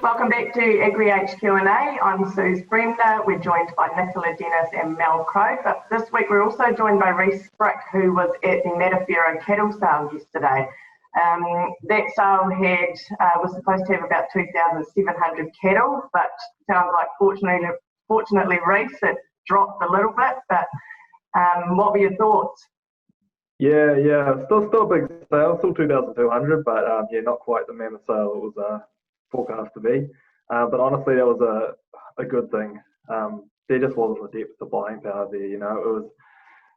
Welcome back to AgriHQ&A. I'm Suz Bremner. We're joined by Nicola and Mel Croad, but this week we're also joined by Reece, who was at the Matawhero cattle sale yesterday. That sale was supposed to have about 2,700 cattle, but sounds like fortunately Reece, it dropped a little bit. But what were your thoughts? Yeah, still a big sale, still 2,200, but yeah, not quite the mammoth sale it was forecast to be. But honestly, that was a good thing. There just wasn't the depth of buying power there. You know,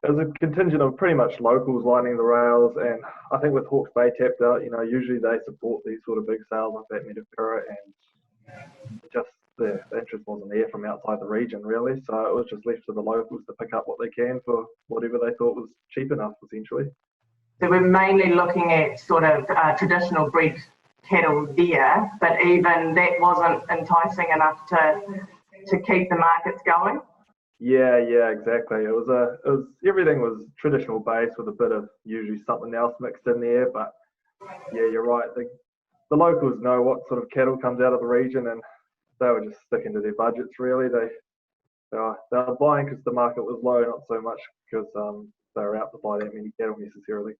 it was a contingent of pretty much locals lining the rails, and I think with Hawke's Bay tapped out, you know, usually they support these sort of big sales like that Matawhero, and just the interest wasn't there from outside the region really. So it was just left to the locals to pick up what they can for whatever they thought was cheap enough, essentially. So we're mainly looking at sort of traditional bred cattle there, but even that wasn't enticing enough to keep the markets going. Yeah, exactly. It was everything was traditional based with a bit of usually something else mixed in there. But yeah, you're right. The locals know what sort of cattle comes out of the region, and they were just sticking to their budgets. Really, they were buying because the market was low, not so much because they were out to buy that many cattle necessarily.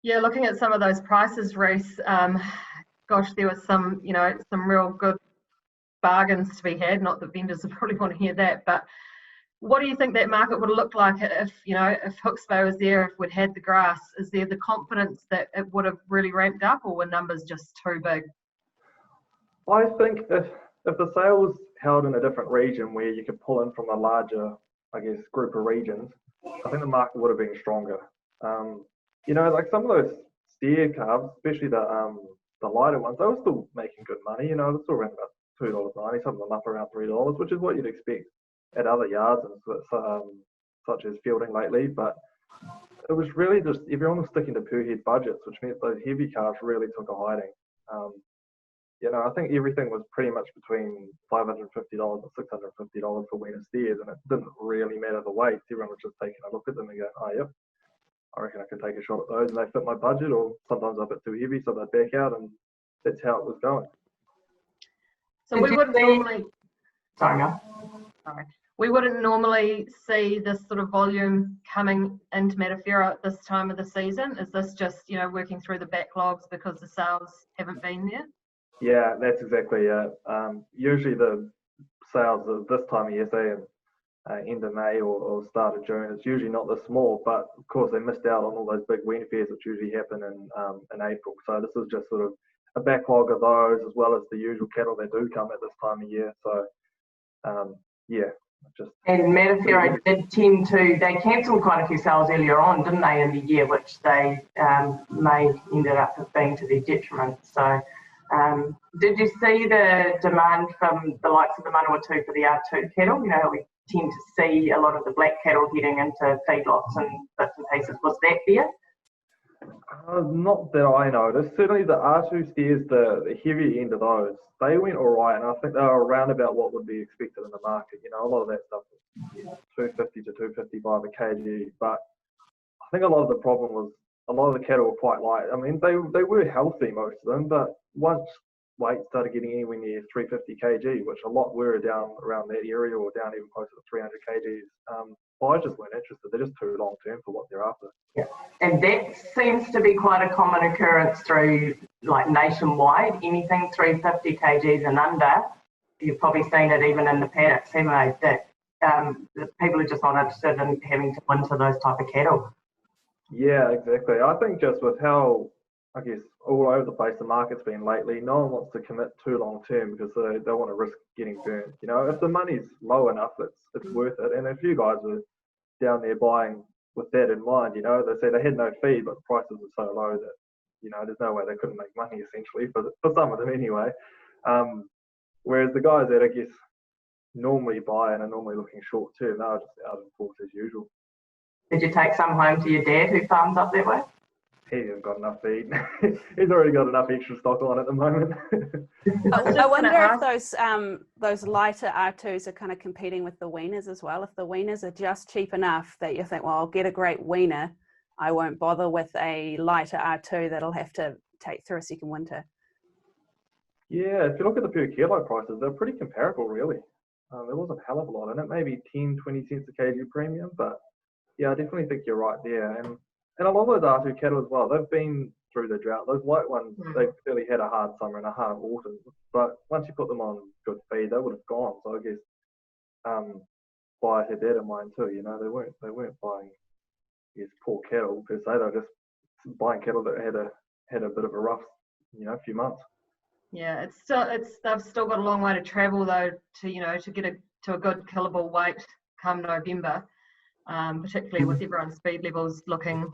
Yeah, looking at some of those prices, Reece, gosh, there was some real good bargains to be had. Not that vendors would probably want to hear that, but what do you think that market would have looked like if Hawke's Bay was there, if we'd had the grass? Is there the confidence that it would have really ramped up, or were numbers just too big? I think if the sale was held in a different region where you could pull in from a larger, I guess, group of regions, I think the market would have been stronger. You know, like some of those steer calves, especially the lighter ones, they were still making good money. You know, they're still around about $2.90, some of them up around $3, which is what you'd expect at other yards such as Fielding lately. But it was really just everyone was sticking to per head budgets, which meant those heavy calves really took a hiding. You know, I think everything was pretty much between $550 and $650 for weaner steers, and it didn't really matter the weight. Everyone was just taking a look at them and going, oh, yep, I reckon I can take a shot at those, and they fit my budget, or sometimes they're a bit too heavy, so they'd back out, and that's how it was going. So we wouldn't normally... Sorry. We wouldn't normally see this sort of volume coming into Matawhero at this time of the season. Is this just, working through the backlogs because the sales haven't been there? Yeah, that's exactly it. Usually the sales of this time of year, say end of May or start of June, it's usually not this small, but of course they missed out on all those big weaner fairs which usually happen in April. So this is just sort of a backlog of those, as well as the usual cattle that do come at this time of year. So And Matawhero they cancelled quite a few sales earlier on, didn't they, in the year, which they ended up being to their detriment. So did you see the demand from the likes of the Matawhero for the R2 cattle? You know, we tend to see a lot of the black cattle heading into feedlots and bits and pieces. Was that there? Not that I noticed. Certainly the R2 steers, the heavy end of those, they went all right, and I think they were around about what would be expected in the market. You know, a lot of that stuff was 250 to 255 a kg, but I think a lot of the problem was a lot of the cattle were quite light. I mean, they were healthy, most of them, but once weight started getting anywhere near 350 kg, which a lot were down around that area or down even closer to 300 kgs, buyers just weren't interested. They're just too long term for what they're after. Yeah, and that seems to be quite a common occurrence through like nationwide. Anything 350 kgs and under, you've probably seen it even in the paddocks, haven't they? That the people are just not interested in having to winter those type of cattle. Yeah, exactly. I think just with how, I guess, all over the place the market's been lately, no one wants to commit too long term because they don't want to risk getting burnt. You know, if the money's low enough, it's worth it. And if you guys were down there buying with that in mind, you know, they say they had no feed, but the prices are so low that, you know, there's no way they couldn't make money essentially for some of them anyway. Whereas the guys that I guess normally buy and are normally looking short term, they're just out of force as usual. Did you take some home to your dad who farms up that way? He hasn't got enough feed. He's already got enough extra stock on at the moment. I wonder if those lighter R2s are kind of competing with the weaners as well. If the weaners are just cheap enough that you think, well, I'll get a great weaner, I won't bother with a lighter R2 that'll have to take through a second winter. Yeah, if you look at the per kilo prices, they're pretty comparable, really. There wasn't a hell of a lot in it, maybe 10, 20 cents a kg premium, but yeah, I definitely think you're right there. And a lot of those R2 cattle as well, they've been through the drought. Those white ones, they've clearly had a hard summer and a hard autumn, but once you put them on good feed, they would have gone. So I guess buyers had that in mind too. You know, they weren't buying, I guess, poor cattle per se. They were just buying cattle that had a bit of a rough, few months. Yeah, they've still got a long way to travel though to get to a good killable weight come November, particularly with everyone's feed levels looking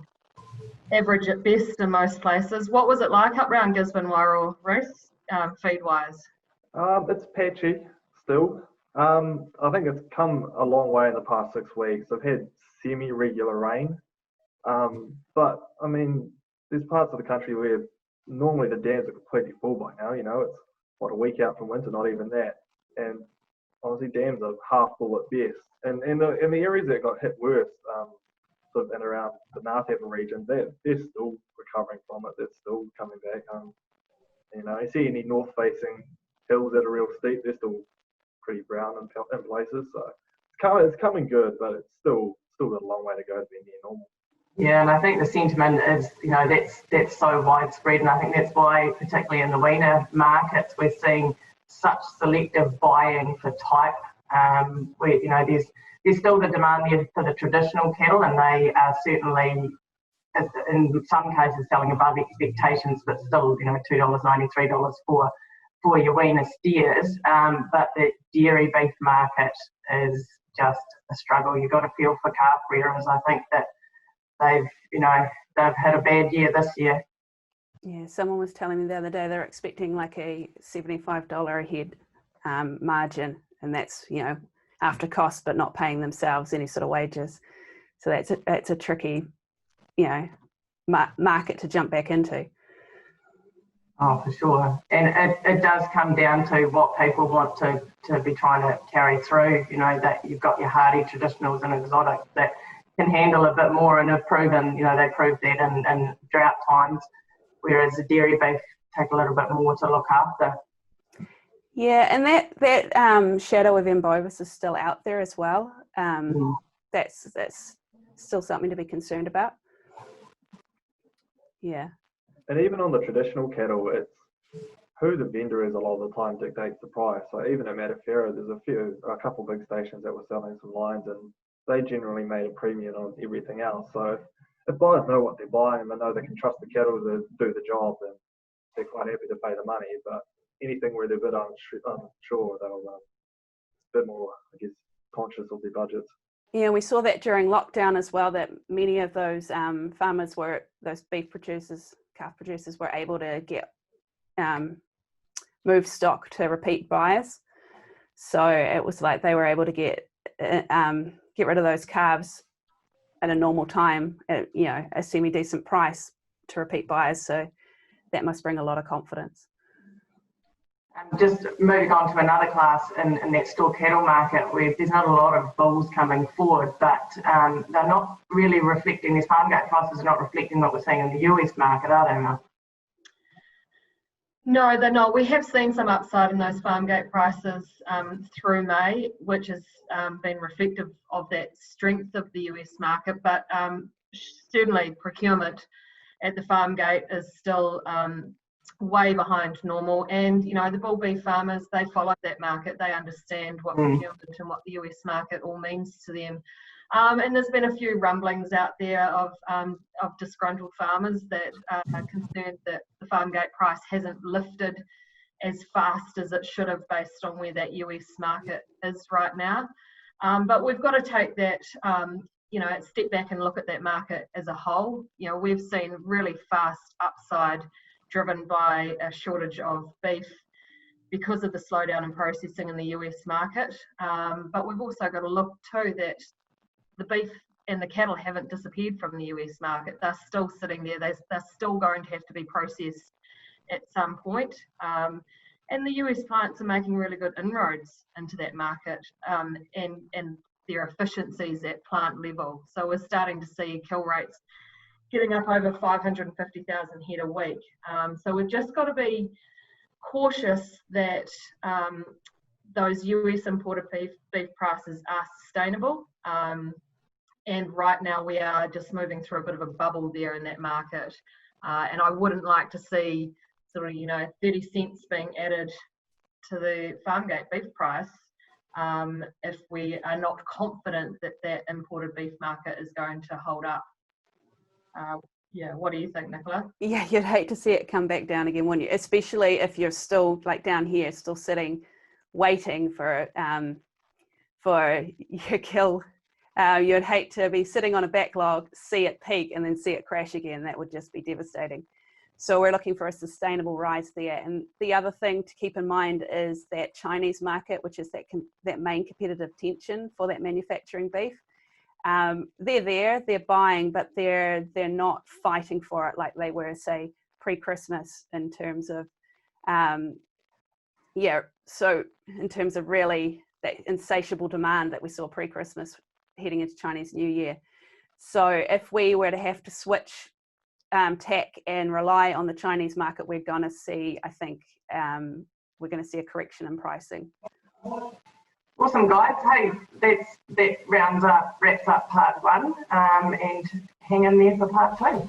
average at best in most places. What was it like up around Gisborne, Wairau, Reece, feed wise? It's patchy still. I think it's come a long way in the past 6 weeks. I've had semi-regular rain, but I mean, there's parts of the country where normally the dams are completely full by now. It's a week out from winter, not even that, and honestly, dams are half full at best. And in the areas that got hit worse, sort of in around the Matawhero region, they're still recovering from it. They're still coming back. You see any north-facing hills that are real steep, they're still pretty brown in places. So it's coming good, but it's still got a long way to go to be near normal. Yeah, and I think the sentiment is, that's so widespread, and I think that's why, particularly in the weaner markets, we're seeing such selective buying for type. Where there's still the demand there for the traditional cattle, and they are certainly, in some cases, selling above expectations, but still, $2.90, $3 for your weaner steers. But the dairy beef market is just a struggle. You've got to feel for calf rearers. I think that they've had a bad year this year. Yeah, someone was telling me the other day they're expecting like a $75 a head margin, and that's after costs, but not paying themselves any sort of wages. So that's a tricky market to jump back into. Oh, for sure. And it does come down to what people want to be trying to carry through. That you've got your hardy traditionals and exotics that can handle a bit more and have proven, they proved that in drought times, whereas the dairy beef take a little bit more to look after. Yeah, and that shadow of M. bovis is still out there as well. That's still something to be concerned about. Yeah. And even on the traditional cattle, it's who the vendor is a lot of the time dictates the price. So even at Matawhero, there's a couple big stations that were selling some lines, and they generally made a premium on everything else. So if buyers know what they're buying and they know they can trust the cattle to do the job, then they're quite happy to pay the money. But anything where they're a bit unsure, they'll a bit more, I guess, conscious of their budgets. Yeah, we saw that during lockdown as well, that many of those those beef producers, calf producers, were able to get move stock to repeat buyers. So it was like they were able to get rid of those calves at a normal time at a semi-decent price to repeat buyers. So that must bring a lot of confidence. Just moving on to another class in that store cattle market, where there's not a lot of bulls coming forward, but they're not really reflecting, these farm gate prices are not reflecting what we're seeing in the US market, are they, Mel? No, they're not. We have seen some upside in those farm gate prices through May, which has been reflective of that strength of the US market, but certainly procurement at the farm gate is still way behind normal. And the bull beef farmers, they follow that market. They understand what procurement and what the US market all means to them. And there's been a few rumblings out there of disgruntled farmers that are concerned that the farm gate price hasn't lifted as fast as it should have based on where that US market is right now. But we've got to take that step back and look at that market as a whole. We've seen really fast upside driven by a shortage of beef because of the slowdown in processing in the US market. But we've also got to look too that the beef and the cattle haven't disappeared from the US market. They're still sitting there. They're still going to have to be processed at some point. And the US plants are making really good inroads into that market and their efficiencies at plant level. So we're starting to see kill rates getting up over 550,000 head a week. So we've just got to be cautious that those US imported beef prices are sustainable. And right now we are just moving through a bit of a bubble there in that market. And I wouldn't like to see sort of, 30 cents being added to the farm gate beef price if we are not confident that that imported beef market is going to hold up. What do you think, Nicola? Yeah, you'd hate to see it come back down again, wouldn't you? Especially if you're still, like down here, still sitting, waiting for your kill. You'd hate to be sitting on a backlog, see it peak, and then see it crash again. That would just be devastating. So we're looking for a sustainable rise there. And the other thing to keep in mind is that Chinese market, which is that main competitive tension for that manufacturing beef. They're buying, but they're not fighting for it like they were, say, pre-Christmas in terms of, so in terms of really that insatiable demand that we saw pre-Christmas heading into Chinese New Year. So if we were to have to switch tack and rely on the Chinese market, we're going to see, I think, we're going to see a correction in pricing. Awesome, guys. Hey, that wraps up part 1, and hang in there for part 2.